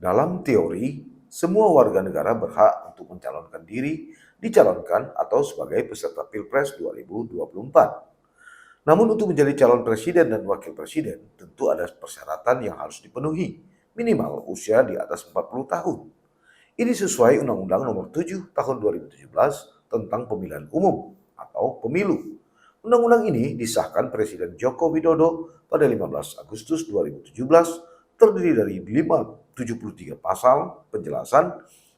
Dalam teori, semua warga negara berhak untuk mencalonkan diri, dicalonkan atau sebagai peserta Pilpres 2024. Namun untuk menjadi calon presiden dan wakil presiden, tentu ada persyaratan yang harus dipenuhi, minimal usia di atas 40 tahun. Ini sesuai Undang-Undang Nomor 7 Tahun 2017 tentang Pemilihan Umum atau Pemilu. Undang-undang ini disahkan Presiden Joko Widodo pada 15 Agustus 2017, terdiri dari 73 pasal, penjelasan,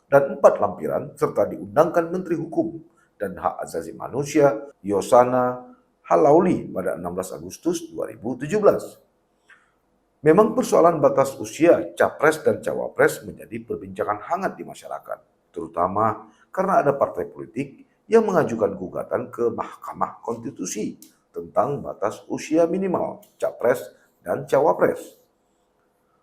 dan 4 lampiran, serta diundangkan Menteri Hukum dan Hak Asasi Manusia Yosana Halauli pada 16 Agustus 2017. Memang persoalan batas usia capres dan cawapres menjadi perbincangan hangat di masyarakat, terutama karena ada partai politik yang mengajukan gugatan ke Mahkamah Konstitusi tentang batas usia minimal capres dan cawapres.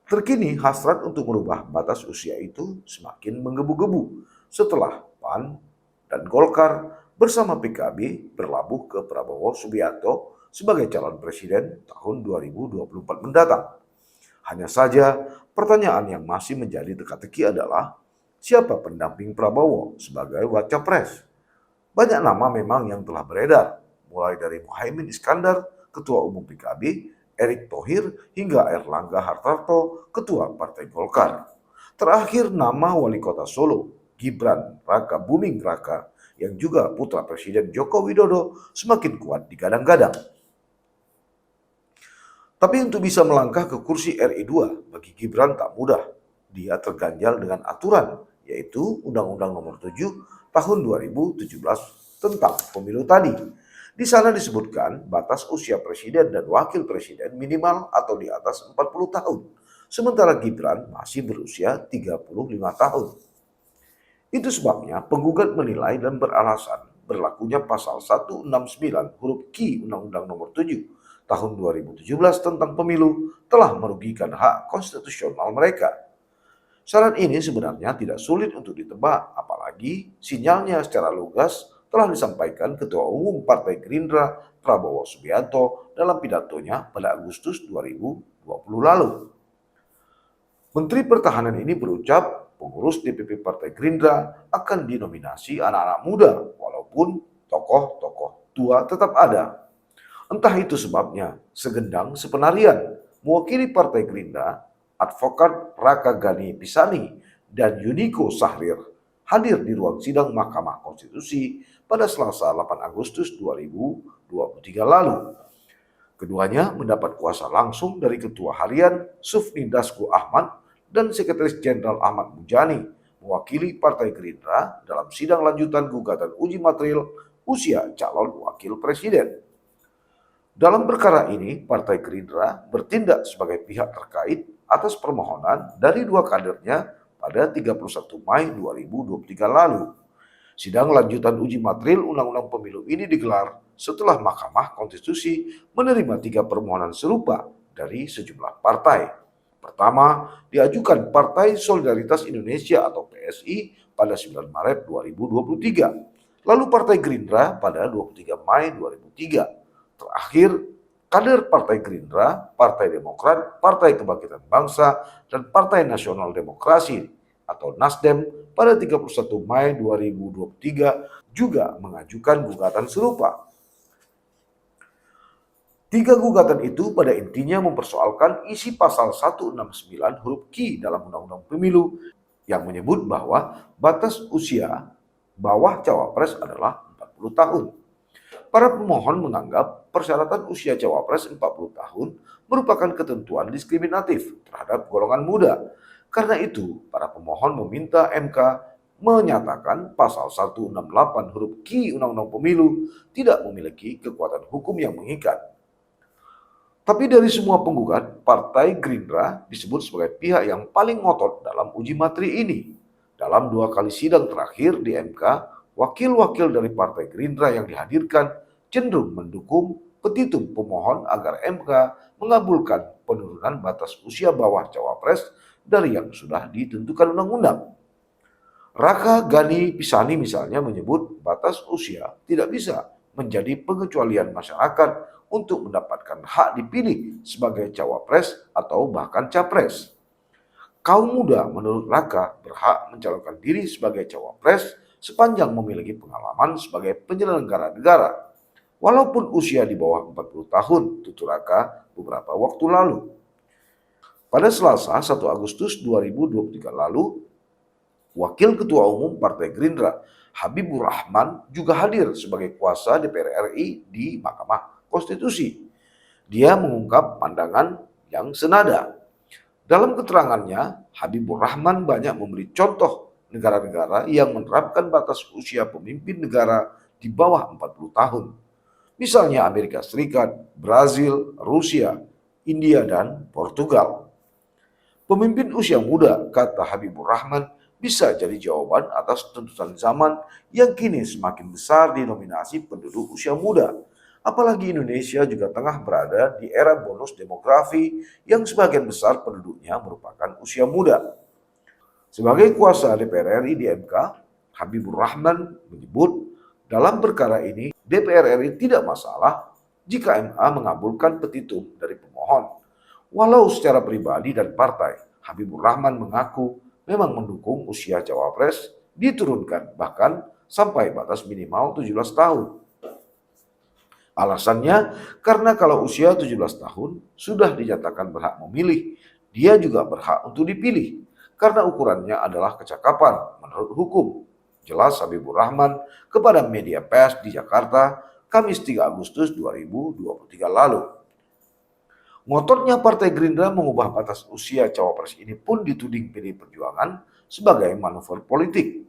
Terkini, hasrat untuk merubah batas usia itu semakin menggebu-gebu setelah PAN dan Golkar bersama PKB berlabuh ke Prabowo Subianto sebagai calon presiden tahun 2024 mendatang. Hanya saja, pertanyaan yang masih menjadi teka-teki adalah siapa pendamping Prabowo sebagai Wacapres. Banyak nama memang yang telah beredar, mulai dari Muhaimin Iskandar, Ketua Umum PKB, Erick Thohir, hingga Erlangga Hartarto, Ketua Partai Golkar. Terakhir nama Wali Kota Solo, Gibran Raka Buming Raka, yang juga putra Presiden Joko Widodo, semakin kuat digadang-gadang. Tapi untuk bisa melangkah ke kursi RI 2 bagi Gibran tak mudah. Dia terganjal dengan aturan, yaitu Undang-Undang Nomor 7 Tahun 2017 tentang pemilu tadi. Di sana disebutkan batas usia presiden dan wakil presiden minimal atau di atas 40 tahun. Sementara Gibran masih berusia 35 tahun. Itu sebabnya penggugat menilai dan beralasan berlakunya pasal 169 huruf Q Undang-Undang Nomor 7 Tahun 2017 tentang pemilu telah merugikan hak konstitusional mereka. Syarat ini sebenarnya tidak sulit untuk ditebak, apalagi sinyalnya secara lugas telah disampaikan Ketua Umum Partai Gerindra Prabowo Subianto dalam pidatonya pada Agustus 2020 lalu. Menteri Pertahanan ini berucap pengurus DPP Partai Gerindra akan dinominasi anak-anak muda, walaupun tokoh-tokoh tua tetap ada. Entah itu sebabnya, segendang sepenarian mewakili Partai Gerindra, Advokat Raka Ghani Pisani dan Yuniko Sahrir hadir di ruang sidang Mahkamah Konstitusi pada Selasa 8 Agustus 2023 lalu. Keduanya mendapat kuasa langsung dari Ketua Harian Sufmi Dasko Ahmad dan Sekretaris Jenderal Ahmad Mujani mewakili Partai Gerindra dalam sidang lanjutan gugatan uji material usia calon wakil presiden. Dalam perkara ini, Partai Gerindra bertindak sebagai pihak terkait atas permohonan dari dua kadernya pada 31 Mei 2023 lalu. Sidang lanjutan uji material Undang-Undang Pemilu ini digelar setelah Mahkamah Konstitusi menerima 3 permohonan serupa dari sejumlah partai. Pertama, diajukan Partai Solidaritas Indonesia atau PSI pada 9 Maret 2023, lalu Partai Gerindra pada 23 Mei 2003. Terakhir, kader Partai Gerindra, Partai Demokrat, Partai Kebangkitan Bangsa, dan Partai Nasional Demokrasi atau Nasdem pada 31 Mei 2023 juga mengajukan gugatan serupa. 3 gugatan itu pada intinya mempersoalkan isi pasal 169 huruf Q dalam Undang-Undang Pemilu yang menyebut bahwa batas usia bawah cawapres adalah 40 tahun. Para pemohon menganggap persyaratan usia cawapres 40 tahun merupakan ketentuan diskriminatif terhadap golongan muda. Karena itu, para pemohon meminta MK menyatakan pasal 168 huruf Q Undang-Undang Pemilu tidak memiliki kekuatan hukum yang mengikat. Tapi dari semua penggugat, Partai Gerindra disebut sebagai pihak yang paling ngotot dalam uji materi ini. Dalam 2 kali sidang terakhir di MK, wakil-wakil dari Partai Gerindra yang dihadirkan cenderung mendukung petitum pemohon agar MK mengabulkan penurunan batas usia bawah cawapres dari yang sudah ditentukan undang-undang. Raka Ghani Pisani misalnya menyebut batas usia tidak bisa menjadi pengecualian masyarakat untuk mendapatkan hak dipilih sebagai cawapres atau bahkan capres. Kaum muda menurut Raka berhak mencalonkan diri sebagai cawapres sepanjang memiliki pengalaman sebagai penyelenggara negara. Walaupun usia di bawah 40 tahun, tutur Raka beberapa waktu lalu. Pada Selasa 1 Agustus 2023 lalu, Wakil Ketua Umum Partai Gerindra, Habibur Rahman, juga hadir sebagai kuasa DPR RI di Mahkamah Konstitusi. Dia mengungkap pandangan yang senada. Dalam keterangannya, Habibur Rahman banyak memberi contoh negara-negara yang menerapkan batas usia pemimpin negara di bawah 40 tahun. Misalnya Amerika Serikat, Brazil, Rusia, India, dan Portugal. Pemimpin usia muda, kata Habibur Rahman, bisa jadi jawaban atas tuntutan zaman yang kini semakin besar didominasi penduduk usia muda. Apalagi Indonesia juga tengah berada di era bonus demografi yang sebagian besar penduduknya merupakan usia muda. Sebagai kuasa DPR RI di MK, Habibur Rahman menyebut dalam perkara ini DPR RI tidak masalah jika MA mengabulkan petitum dari pemohon. Walau secara pribadi dan partai, Habibur Rahman mengaku memang mendukung usia cawapres diturunkan bahkan sampai batas minimal 17 tahun. Alasannya karena kalau usia 17 tahun sudah dinyatakan berhak memilih, dia juga berhak untuk dipilih karena ukurannya adalah kecakapan menurut hukum. Jelas Habibur Rahman kepada media pers di Jakarta, Kamis 3 Agustus 2023 lalu. Ngototnya Partai Gerindra mengubah batas usia cawapres ini pun dituding PDI Perjuangan sebagai manuver politik.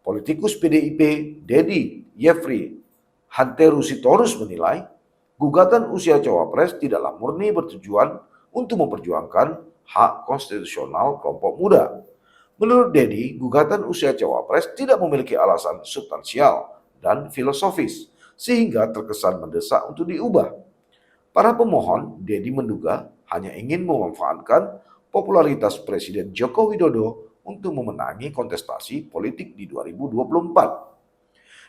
Politikus PDIP, Dedi Yefri Hanteru Sitorus menilai, gugatan usia cawapres tidaklah murni bertujuan untuk memperjuangkan hak konstitusional kelompok muda. Menurut Dedi, gugatan usia cawapres tidak memiliki alasan substansial dan filosofis, sehingga terkesan mendesak untuk diubah. Para pemohon, Dedi menduga, hanya ingin memanfaatkan popularitas Presiden Joko Widodo untuk memenangi kontestasi politik di 2024.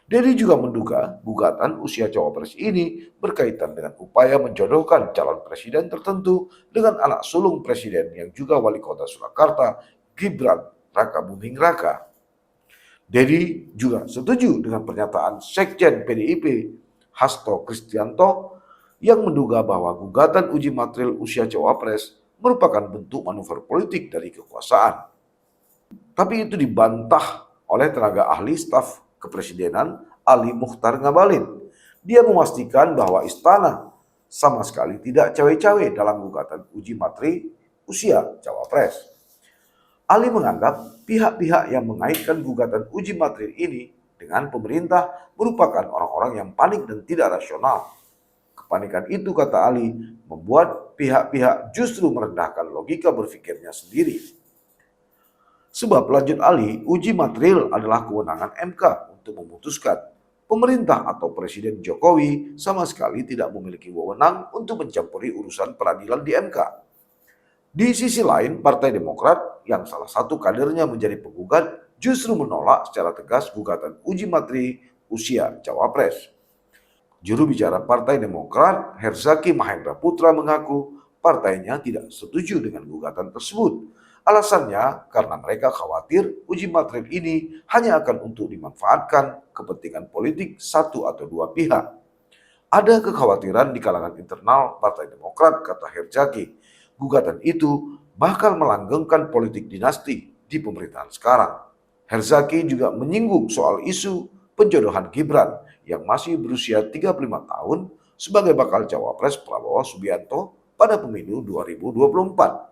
Dedi juga menduga gugatan usia cawapres ini berkaitan dengan upaya menjodohkan calon presiden tertentu dengan anak sulung presiden yang juga wali kota Surakarta, Gibran Raka Buming Raka. Dedi juga setuju dengan pernyataan Sekjen PDIP Hasto Kristianto yang menduga bahwa gugatan uji material usia cawapres merupakan bentuk manuver politik dari kekuasaan. Tapi itu dibantah oleh tenaga ahli staf Kepresidenan Ali Mukhtar Ngabalin. Dia memastikan bahwa istana sama sekali tidak cawe-cawe dalam gugatan uji materi usia cawapres. Ali menganggap pihak-pihak yang mengaitkan gugatan uji materi ini dengan pemerintah merupakan orang-orang yang panik dan tidak rasional. Kepanikan itu, kata Ali, membuat pihak-pihak justru merendahkan logika berpikirnya sendiri. Sebab lanjut Ali, uji material adalah kewenangan MK untuk memutuskan. Pemerintah atau Presiden Jokowi sama sekali tidak memiliki wewenang untuk mencampuri urusan peradilan di MK. Di sisi lain, Partai Demokrat yang salah satu kadernya menjadi penggugat justru menolak secara tegas gugatan uji materi usia cawapres. Juru bicara Partai Demokrat, Herzaki Mahendra Putra, mengaku partainya tidak setuju dengan gugatan tersebut. Alasannya karena mereka khawatir uji material ini hanya akan untuk dimanfaatkan kepentingan politik satu atau dua pihak. Ada kekhawatiran di kalangan internal Partai Demokrat, kata Herzaki. Gugatan itu bakal melanggengkan politik dinasti di pemerintahan sekarang. Herzaki juga menyinggung soal isu penjodohan Gibran yang masih berusia 35 tahun sebagai bakal cawapres Prabowo Subianto pada pemilu 2024.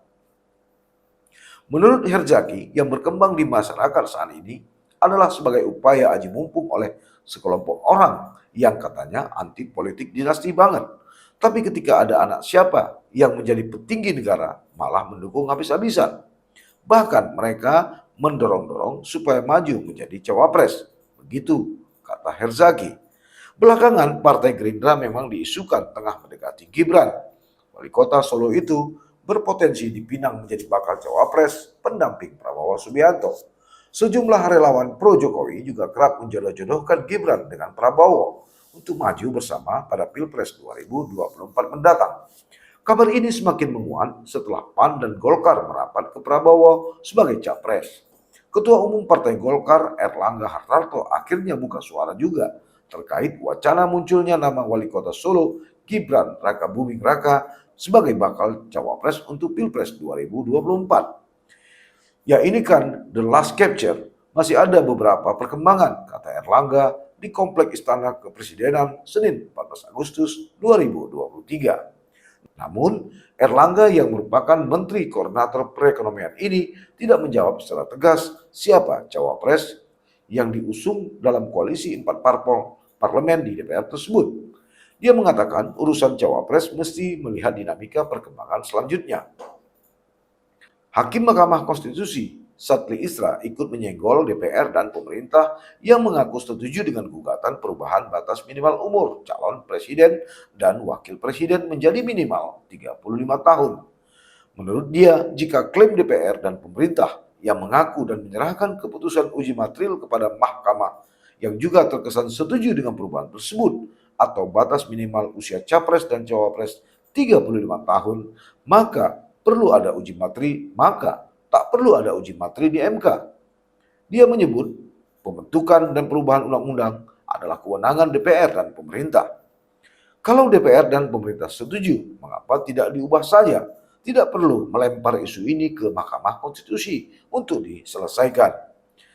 Menurut Herzaki, yang berkembang di masyarakat saat ini adalah sebagai upaya aji mumpung oleh sekelompok orang yang katanya anti politik dinasti banget. Tapi ketika ada anak siapa yang menjadi petinggi negara, malah mendukung habis-habisan. Bahkan mereka mendorong-dorong supaya maju menjadi cawapres. Begitu kata Herzaki. Belakangan Partai Gerindra memang diisukan tengah mendekati Gibran. Wali kota Solo itu berpotensi dipinang menjadi bakal cawapres pendamping Prabowo Subianto. Sejumlah relawan pro Jokowi juga kerap menjodoh-jodohkan Gibran dengan Prabowo untuk maju bersama pada Pilpres 2024 mendatang. Kabar ini semakin menguat setelah PAN dan Golkar merapat ke Prabowo sebagai capres. Ketua Umum Partai Golkar Erlangga Hartarto akhirnya buka suara juga terkait wacana munculnya nama Wali Kota Solo Gibran Rakabuming Raka sebagai bakal cawapres untuk Pilpres 2024. Ya ini kan the last capture, masih ada beberapa perkembangan, kata Erlangga di Komplek Istana Kepresidenan Senin 14 Agustus 2023. Namun, Erlangga yang merupakan Menteri Koordinator Perekonomian ini tidak menjawab secara tegas siapa cawapres yang diusung dalam koalisi 4 parlemen di DPR tersebut. Dia mengatakan urusan cawapres mesti melihat dinamika perkembangan selanjutnya. Hakim Mahkamah Konstitusi Satli Isra ikut menyenggol DPR dan pemerintah yang mengaku setuju dengan gugatan perubahan batas minimal umur calon presiden dan wakil presiden menjadi minimal 35 tahun. Menurut dia, jika klaim DPR dan pemerintah yang mengaku dan menyerahkan keputusan uji materil kepada mahkamah yang juga terkesan setuju dengan perubahan tersebut atau batas minimal usia capres dan cawapres 35 tahun, maka perlu ada uji materi, maka tak perlu ada uji materi di MK. Dia menyebut pembentukan dan perubahan undang-undang adalah kewenangan DPR dan pemerintah. Kalau DPR dan pemerintah setuju, mengapa tidak diubah saja? Tidak perlu melempar isu ini ke Mahkamah Konstitusi untuk diselesaikan.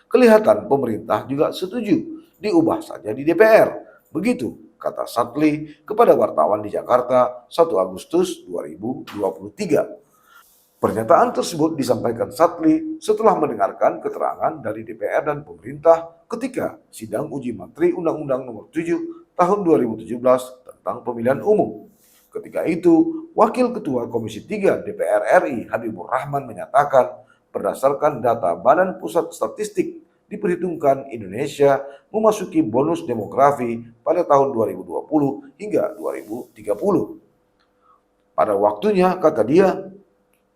Kelihatan pemerintah juga setuju, diubah saja di DPR. Begitu kata Satli kepada wartawan di Jakarta 1 Agustus 2023. Pernyataan tersebut disampaikan Satli setelah mendengarkan keterangan dari DPR dan pemerintah ketika sidang uji materi Undang-Undang Nomor 7 Tahun 2017 tentang pemilihan umum. Ketika itu, Wakil Ketua Komisi 3 DPR RI Habibur Rahman menyatakan berdasarkan data Badan Pusat Statistik diperhitungkan Indonesia memasuki bonus demografi pada tahun 2020 hingga 2030. Pada waktunya, kata dia,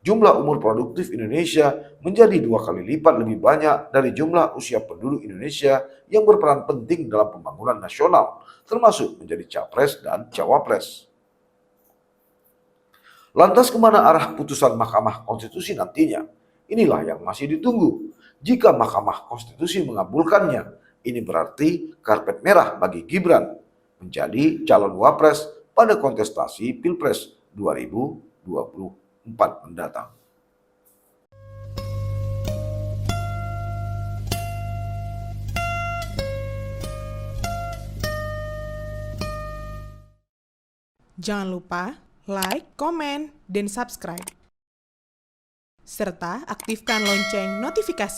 jumlah umur produktif Indonesia menjadi 2 kali lipat lebih banyak dari jumlah usia penduduk Indonesia yang berperan penting dalam pembangunan nasional, termasuk menjadi capres dan cawapres. Lantas kemana arah putusan Mahkamah Konstitusi nantinya? Inilah yang masih ditunggu. Jika Mahkamah Konstitusi mengabulkannya, ini berarti karpet merah bagi Gibran menjadi calon wapres pada kontestasi Pilpres 2024 mendatang. Jangan lupa like, komen, dan subscribe. Serta aktifkan lonceng notifikasi